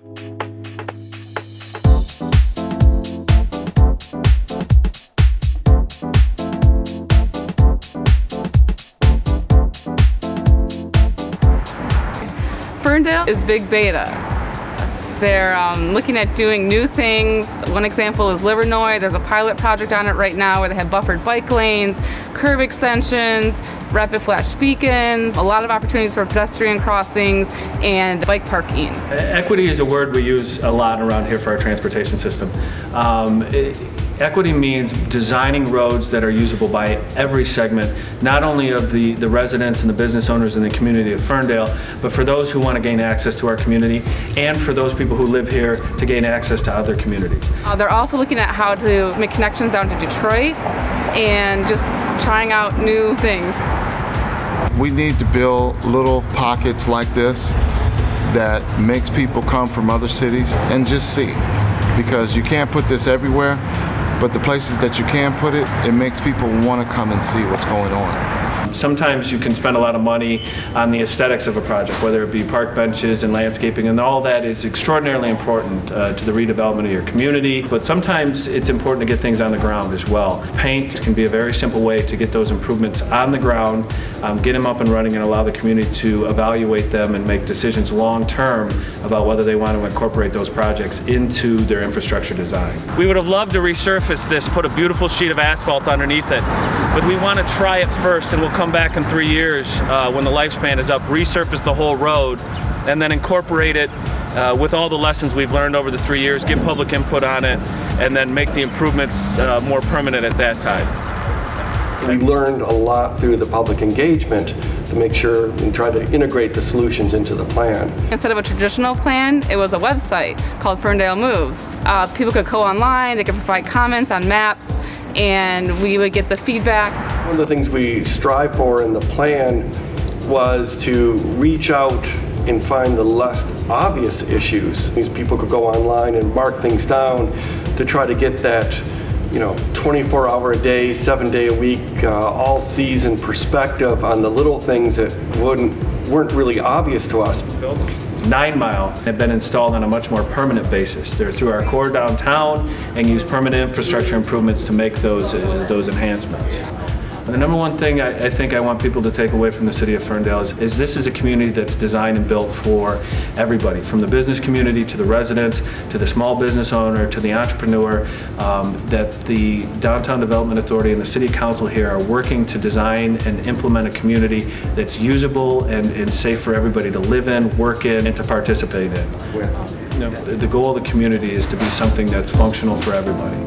Ferndale is big beta. They're looking at doing new things. One example is Livernois. There's a pilot project on it right now where they have buffered bike lanes, curb extensions, rapid flash beacons, a lot of opportunities for pedestrian crossings and bike parking. Equity is a word we use a lot around here for our transportation system. Equity means designing roads that are usable by every segment, not only of the residents and the business owners in the community of Ferndale, but for those who want to gain access to our community and for those people who live here to gain access to other communities. They're also looking at how to make connections down to Detroit and just trying out new things. We need to build little pockets like this that makes people come from other cities and just see, because you can't put this everywhere. But the places that you can put it, it makes people want to come and see what's going on. Sometimes you can spend a lot of money on the aesthetics of a project, whether it be park benches and landscaping, and all that is extraordinarily important to the redevelopment of your community. But sometimes it's important to get things on the ground as well. Paint can be a very simple way to get those improvements on the ground, get them up and running, and allow the community to evaluate them and make decisions long term about whether they want to incorporate those projects into their infrastructure design. We would have loved to resurface this, put a beautiful sheet of asphalt underneath it, but we want to try it first, and we'll come back in 3 years when the lifespan is up, resurface the whole road, and then incorporate it with all the lessons we've learned over the 3 years, get public input on it, and then make the improvements more permanent at that time. We learned a lot through the public engagement to make sure and try to integrate the solutions into the plan. Instead of a traditional plan, it was a website called Ferndale Moves. People could go online, they could provide comments on maps, and we would get the feedback. One of the things we strive for in the plan was to reach out and find the less obvious issues. These people could go online and mark things down to try to get that 24-hour-a-day, 7-day-a-week, all-season perspective on the little things that weren't really obvious to us. 9 Mile have been installed on a much more permanent basis. They're through our core downtown and use permanent infrastructure improvements to make those enhancements. And the number one thing I think I want people to take away from the city of Ferndale is this is a community that's designed and built for everybody, from the business community to the residents, to the small business owner, to the entrepreneur, that the Downtown Development Authority and the City Council here are working to design and implement a community that's usable and safe for everybody to live in, work in, and to participate in. The goal of the community is to be something that's functional for everybody.